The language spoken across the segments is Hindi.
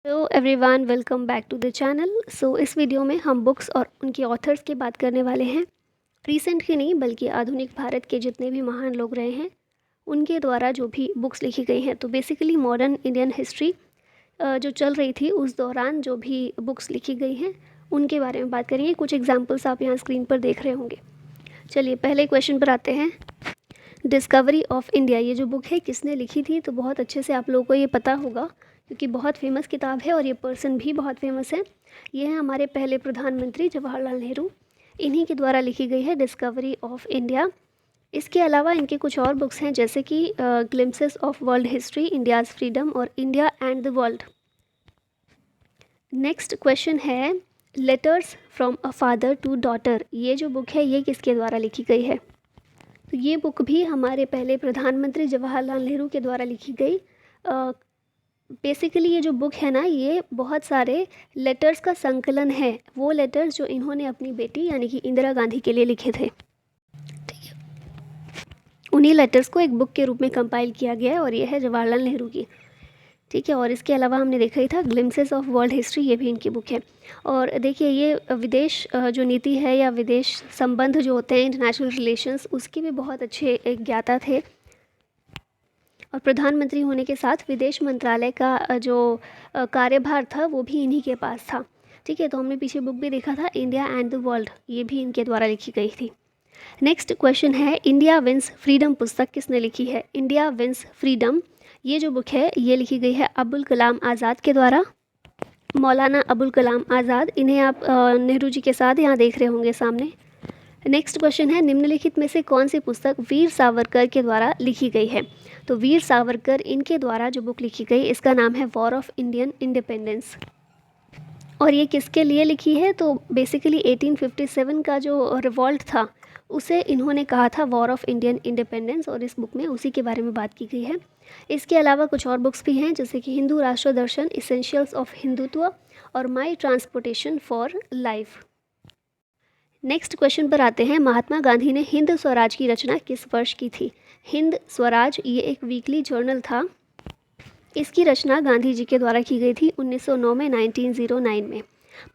Hello everyone, welcome back to the channel. इस वीडियो में हम बुक्स और उनके ऑथर्स की बात करने वाले हैं। रीसेंट ही नहीं बल्कि आधुनिक भारत के जितने भी महान लोग रहे हैं उनके द्वारा जो भी बुक्स लिखी गई हैं। तो बेसिकली मॉडर्न इंडियन हिस्ट्री जो चल रही थी उस दौरान जो भी बुक्स लिखी गई हैं उनके बारे में बात करेंगे। कुछ एग्जाम्पल्स आप यहाँ स्क्रीन पर देख रहे होंगे। चलिए पहले क्वेश्चन पर आते हैं। डिस्कवरी ऑफ इंडिया ये जो बुक है किसने लिखी थी? तो बहुत अच्छे से आप लोगों को ये पता होगा क्योंकि बहुत फेमस किताब है और ये पर्सन भी बहुत फेमस है। ये है हमारे पहले प्रधानमंत्री जवाहरलाल नेहरू, इन्हीं के द्वारा लिखी गई है डिस्कवरी ऑफ इंडिया। इसके अलावा इनके कुछ और बुक्स हैं जैसे कि glimpses of world history, India's freedom और India and the world. Next question है letters from a father to daughter. ये जो बुक है ये किसके द्वारा लिखी गई है? तो ये बुक भी हमारे पहले प्रधानमंत्री जवाहरलाल नेहरू के द्वारा लिखी गई। बेसिकली ये जो बुक है ना ये बहुत सारे लेटर्स का संकलन है, वो लेटर्स जो इन्होंने अपनी बेटी यानी कि इंदिरा गांधी के लिए लिखे थे। ठीक है, उन्हीं लेटर्स को एक बुक के रूप में कंपाइल किया गया है और ये है जवाहरलाल नेहरू की। ठीक है, और इसके अलावा हमने देखा ही था ग्लिम्पसेस ऑफ वर्ल्ड हिस्ट्री, ये भी इनकी बुक है। और देखिए ये विदेश जो नीति है या विदेश संबंध जो होते हैं, इंटरनेशनल रिलेशंस, उसके भी बहुत अच्छे एक ज्ञाता थे। और प्रधानमंत्री होने के साथ विदेश मंत्रालय का जो कार्यभार था वो भी इन्हीं के पास था। ठीक है, तो हमने पीछे बुक भी देखा था इंडिया एंड द वर्ल्ड, ये भी इनके द्वारा लिखी गई थी। नेक्स्ट क्वेश्चन है इंडिया विंस फ्रीडम पुस्तक किसने लिखी है? इंडिया विंस फ्रीडम ये जो बुक है ये लिखी गई है अबुल कलाम आज़ाद के द्वारा। मौलाना अबुल कलाम आज़ाद, इन्हें आप नेहरू जी के साथ यहाँ देख रहे होंगे सामने। नेक्स्ट क्वेश्चन है निम्नलिखित में से कौन सी पुस्तक वीर सावरकर के द्वारा लिखी गई है? तो वीर सावरकर इनके द्वारा जो बुक लिखी गई इसका नाम है वॉर ऑफ इंडियन इंडिपेंडेंस। और ये किसके लिए लिखी है? तो बेसिकली 1857 का जो रिवॉल्ट था उसे इन्होंने कहा था वॉर ऑफ इंडियन इंडिपेंडेंस, और इस बुक में उसी के बारे में बात की गई है। इसके अलावा कुछ और बुक्स भी हैं जैसे कि हिंदू राष्ट्र दर्शन, इसेंशियल्स ऑफ हिंदुत्व और my transportation for life. Next question पर आते हैं। महात्मा गांधी ने हिंद स्वराज की रचना किस वर्ष की थी? हिंद स्वराज ये एक वीकली जर्नल था। इसकी रचना गांधी जी के द्वारा की गई थी 1909 में, 1909 में।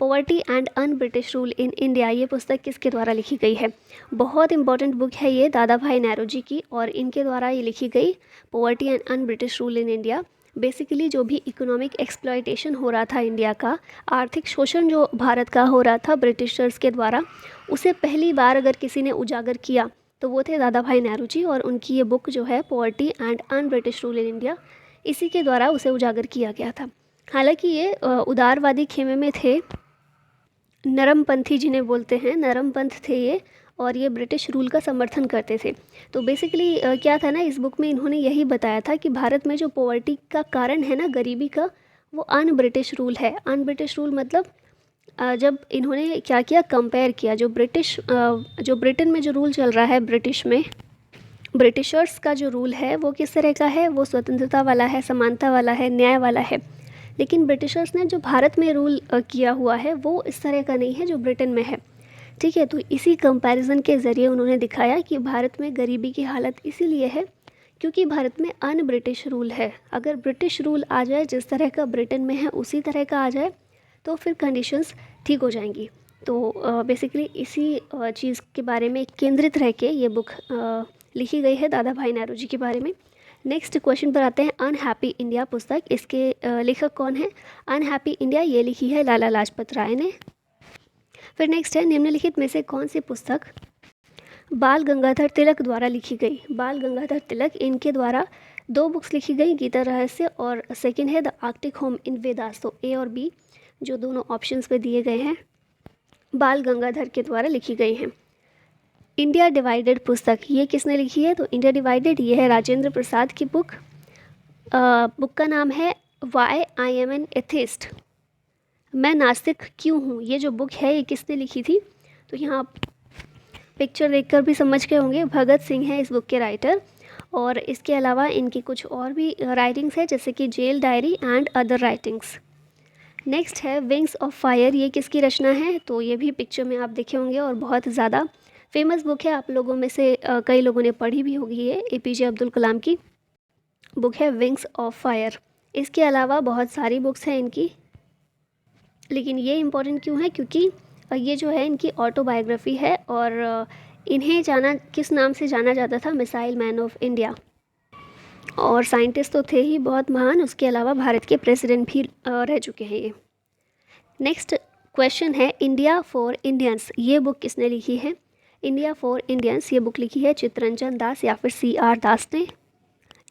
Poverty and un British rule in India ये पुस्तक किसके द्वारा लिखी गई है? बहुत इंपॉर्टेंट बुक है ये दादा भाई नेहरू की, और इनके द्वारा ये लिखी गई poverty and un British rule in India. Basically जो भी इकोनॉमिक एक्सप्लॉयटेशन हो रहा था इंडिया का, आर्थिक शोषण जो भारत का हो रहा था ब्रिटिशर्स के द्वारा, उसे पहली बार अगर किसी ने उजागर किया तो वो थे दादा भाई नेहरू जी। और उनकी ये बुक जो है poverty and un British rule in India, इसी के द्वारा उसे उजागर किया गया था। हालांकि ये उदारवादी खेमे में थे, नरमपंथी जिन्हें बोलते हैं, नरमपंथ थे ये, और ये ब्रिटिश रूल का समर्थन करते थे। तो बेसिकली क्या था ना, इस बुक में इन्होंने यही बताया था कि भारत में जो पॉवर्टी का कारण है ना, गरीबी का, वो अन ब्रिटिश रूल है। अन ब्रिटिश रूल मतलब जब इन्होंने क्या किया, कंपेयर किया जो ब्रिटेन में जो रूल चल रहा है, ब्रिटिश में ब्रिटिशर्स का जो रूल है वो किस तरह का है, वो स्वतंत्रता वाला है, समानता वाला है, न्याय वाला है। लेकिन ब्रिटिशर्स ने जो भारत में रूल किया हुआ है वो इस तरह का नहीं है जो ब्रिटेन में है। ठीक है, तो इसी कंपैरिजन के ज़रिए उन्होंने दिखाया कि भारत में गरीबी की हालत इसीलिए है क्योंकि भारत में अन ब्रिटिश रूल है। अगर ब्रिटिश रूल आ जाए, जिस तरह का ब्रिटेन में है उसी तरह का आ जाए, तो फिर कंडीशंस ठीक हो जाएंगी। तो बेसिकली इसी चीज़ के बारे में केंद्रित रह के ये बुक लिखी गई है दादा भाई नेहरू जी के बारे में। नेक्स्ट क्वेश्चन पर आते हैं। अनहैप्पी इंडिया पुस्तक, इसके लेखक कौन है? अनहैप्पी इंडिया ये लिखी है लाला लाजपत राय ने। फिर नेक्स्ट है निम्नलिखित में से कौन सी पुस्तक बाल गंगाधर तिलक द्वारा लिखी गई? बाल गंगाधर तिलक इनके द्वारा दो बुक्स लिखी गई, गीता रहस्य और सेकेंड है द आर्कटिक होम इन वेदास। तो ए और बी जो दोनों ऑप्शंस पे दिए गए हैं बाल गंगाधर के द्वारा लिखी गई हैं। इंडिया डिवाइडेड पुस्तक ये किसने लिखी है? तो इंडिया डिवाइडेड ये है राजेंद्र प्रसाद की बुक। बुक का नाम है why I am an atheist, मैं नास्तिक क्यों हूँ। ये जो बुक है ये किसने लिखी थी? तो यहाँ आप पिक्चर देखकर भी समझ गए होंगे, भगत सिंह है इस बुक के राइटर। और इसके अलावा इनकी कुछ और भी राइटिंग्स है जैसे कि jail diary and other writings. Next है विंग्स ऑफ फायर, ये किसकी रचना है? तो ये भी पिक्चर में आप देखे होंगे और बहुत ज़्यादा फेमस बुक है, आप लोगों में से कई लोगों ने पढ़ी भी होगी। ये APJ अब्दुल कलाम की बुक है विंग्स ऑफ फायर। इसके अलावा बहुत सारी बुक्स हैं इनकी, लेकिन ये इम्पोर्टेंट क्यों है, क्योंकि ये जो है इनकी ऑटोबायोग्राफी है और इन्हें जाना किस नाम से जाना जाता था, मिसाइल मैन ऑफ इंडिया। और साइंटिस्ट तो थे ही बहुत महान, उसके अलावा भारत के प्रेसिडेंट भी रह चुके हैं ये। नेक्स्ट क्वेश्चन है, इंडिया फॉर इंडियंस ये बुक किसने लिखी है? इंडिया फॉर इंडियंस ये बुक लिखी है चित्तरंजन दास या फिर CR दास ने।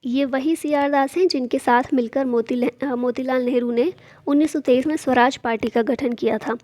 ये वही CR दास हैं जिनके साथ मिलकर मोतीलाल नेहरू ने 1923 में स्वराज पार्टी का गठन किया था।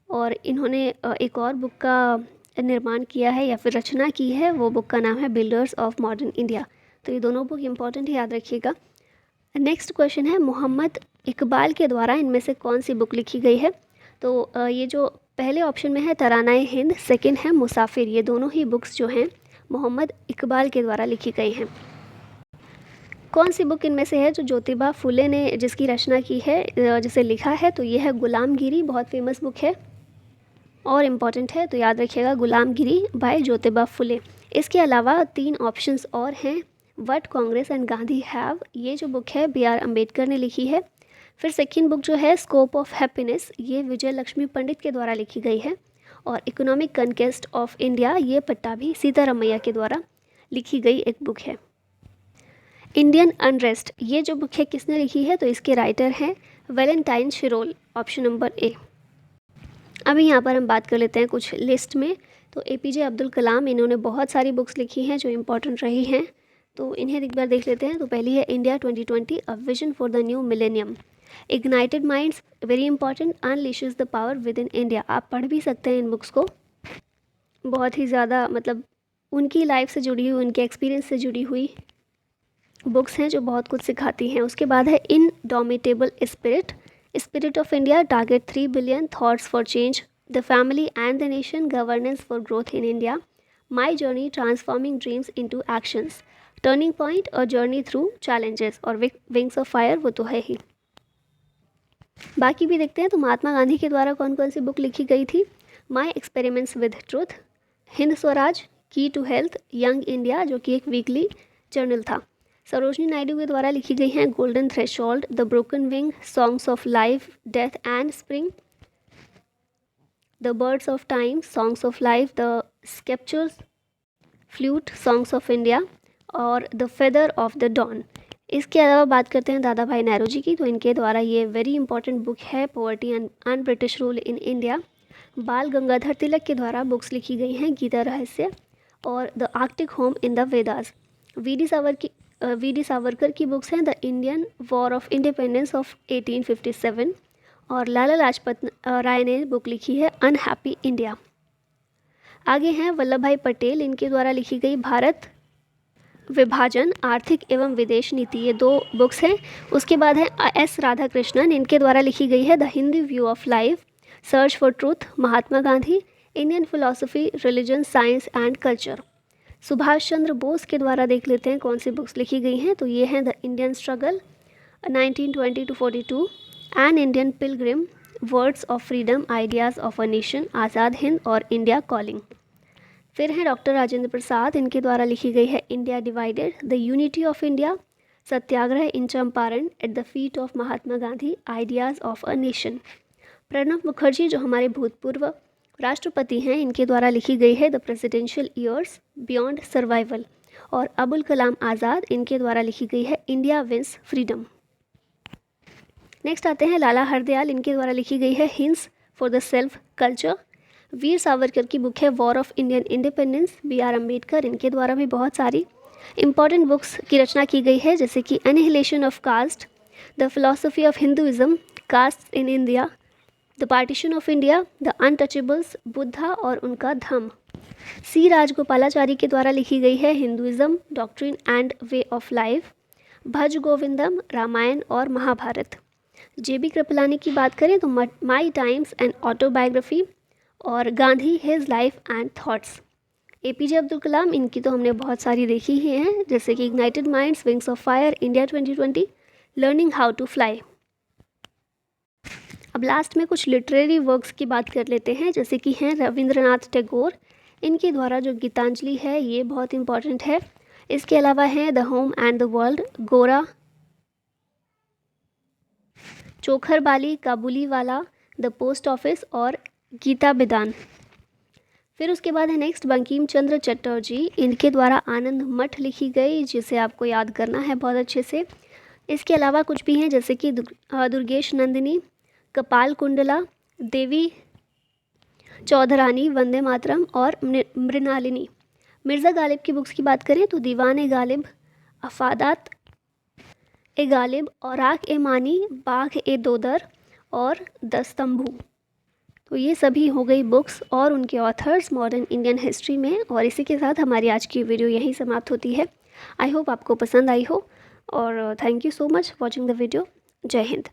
और इन्होंने एक और बुक का निर्माण किया है या फिर रचना की है, वो बुक का नाम है बिल्डर्स ऑफ मॉडर्न इंडिया। तो ये दोनों बुक इंपॉर्टेंट है, याद रखिएगा। नेक्स्ट क्वेश्चन है, मोहम्मद इकबाल के द्वारा इनमें से कौन सी बुक लिखी गई है? तो ये जो पहले ऑप्शन में है तरानाए हिंद, सेकंड है मुसाफिर, ये दोनों ही बुक्स जो हैं मोहम्मद इकबाल के द्वारा लिखी गई हैं। कौन सी बुक इनमें से है जो ज्योतिबा फुले ने जिसकी रचना की है, जिसे लिखा है? तो ये है गुलामगिरी, बहुत फेमस बुक है और इम्पॉर्टेंट है, तो याद रखिएगा गुलामगिरी बाय ज्योतिबा फुले। इसके अलावा 3 ऑप्शंस और हैं, what Congress and Gandhi have, ये जो बुक है BR अम्बेडकर ने लिखी है। फिर सेकंड बुक जो है स्कोप ऑफ हैप्पीनेस, ये विजय लक्ष्मी पंडित के द्वारा लिखी गई है। और इकोनॉमिक कन्क्वेस्ट ऑफ इंडिया, ये पट्टाभी सीतारमैया के द्वारा लिखी गई एक बुक है। इंडियन अनरेस्ट ये जो बुक है किसने लिखी है? तो इसके राइटर हैं Valentine Shirol, option number A. अभी यहाँ पर हम बात कर लेते हैं कुछ लिस्ट में। तो APJ अब्दुल कलाम, इन्होंने बहुत सारी बुक्स लिखी हैं जो इम्पोर्टेंट रही हैं, तो इन्हें एक बार देख लेते हैं। तो पहली है India 2020 a vision for the new millennium. Ignited minds, very important, unleashes the power within India. आप पढ़ भी सकते हैं इन बुक्स को, बहुत ही ज़्यादा मतलब उनकी लाइफ से जुड़ी हुई, उनके एक्सपीरियंस से जुड़ी हुई बुक्स हैं जो बहुत कुछ सिखाती हैं। उसके बाद है indomitable spirit, spirit of India, target 3 billion, thoughts for change, the family and the nation, governance for growth in India, my journey transforming dreams into actions, turning point और जर्नी थ्रू चैलेंजेस, और विंग्स ऑफ फायर वो तो है ही। बाकी भी देखते हैं। तो महात्मा गांधी के द्वारा कौन कौन सी बुक लिखी गई थी? My experiments with truth, Hind Swaraj, की टू हेल्थ, यंग इंडिया जो कि एक वीकली जर्नल था। सरोजनी नायडू के द्वारा लिखी गई हैं golden threshold, the broken wing, songs of life, death and spring, the birds of time, songs of life, the scriptures, flute, songs of India और the feather of the dawn. इसके अलावा बात करते हैं दादा भाई नेहरू जी की। तो इनके द्वारा ये वेरी इंपॉर्टेंट बुक है poverty and British rule in India. बाल गंगाधर तिलक के द्वारा बुक्स लिखी गई हैं गीता रहस्य और the Arctic home in the Vedas. V D Savarkar की बुक्स हैं the Indian war of independence of 1857 और लाला लाजपत राय ने बुक लिखी है अनहैप्पी इंडिया। आगे हैं वल्लभ भाई पटेल, इनके द्वारा लिखी गई भारत विभाजन, आर्थिक एवं विदेश नीति, ये 2 बुक्स हैं। उसके बाद है S राधाकृष्णन, इनके द्वारा लिखी गई है the Hindu view of life, search for truth, Mahatma Gandhi, Indian philosophy, religion, science and culture. Subhash Chandra Bose के द्वारा देख लेते हैं कौन सी बुक्स लिखी गई हैं। तो ये हैं the Indian struggle 1920 to 42, an Indian pilgrim, words of freedom, ideas of a nation, Azad Hind और इंडिया कॉलिंग। फिर है डॉक्टर राजेंद्र प्रसाद, इनके द्वारा लिखी गई है India divided, the unity of India, Satyagraha in Champaran, at the feet of Mahatma Gandhi, ideas of a nation. Pranab Mukherjee जो हमारे भूतपूर्व राष्ट्रपति हैं, इनके द्वारा लिखी गई है the presidential years, beyond survival. और अबुल कलाम आज़ाद, इनके द्वारा लिखी गई है इंडिया विंस फ्रीडम। नेक्स्ट आते हैं लाला हरदयाल, इनके द्वारा लिखी गई है hints for the self culture. Veer Savarkar की बुक है war of Indian independence. BR Ambedkar, इनके द्वारा भी बहुत सारी इंपॉर्टेंट बुक्स की रचना की गई है, जैसे कि annihilation of caste, the philosophy of Hinduism, caste in India, the partition of India, the untouchables, Buddha और उनका धम्म। C राजगोपालाचारी के द्वारा लिखी गई है Hinduism, doctrine and way of life, भज गोविंदम, रामायण और महाभारत। JB कृपलानी की बात करें तो माई टाइम्स एंड ऑटोबायोग्राफी और Gandhi his life and thoughts. APJ Abdul Kalam, इनकी तो हमने बहुत सारी देखी ही हैं, जैसे कि ignited minds, wings of fire, India 2020, learning how to fly. अब लास्ट में कुछ लिटरेरी वर्क्स की बात कर लेते हैं, जैसे कि हैं रविंद्रनाथ टैगोर, इनके द्वारा जो गीतांजलि है ये बहुत इंपॉर्टेंट है। इसके अलावा हैं the home and the world, गोरा चोखर बाली, काबुली वाला, द पोस्ट ऑफिस और गीता बिदान। फिर उसके बाद है नेक्स्ट बंकिम चंद्र चटर्जी, इनके द्वारा आनंद मठ लिखी गई, जिसे आपको याद करना है बहुत अच्छे से। इसके अलावा कुछ भी हैं जैसे कि दुर्गेश नंदिनी, कपाल कुंडला, देवी चौधरानी, वंदे मातरम और मृणालिनी। मिर्ज़ा गालिब की बुक्स की बात करें तो दीवान ए गालिब, अफादात ए गालिब, औराक ए मानी, बाघ ए दोदर और दस्तंभू। तो ये सभी हो गई बुक्स और उनके ऑथर्स मॉडर्न इंडियन हिस्ट्री में। और इसी के साथ हमारी आज की वीडियो यहीं समाप्त होती है। आई होप आपको पसंद आई हो और thank you so much watching the video. जय हिंद।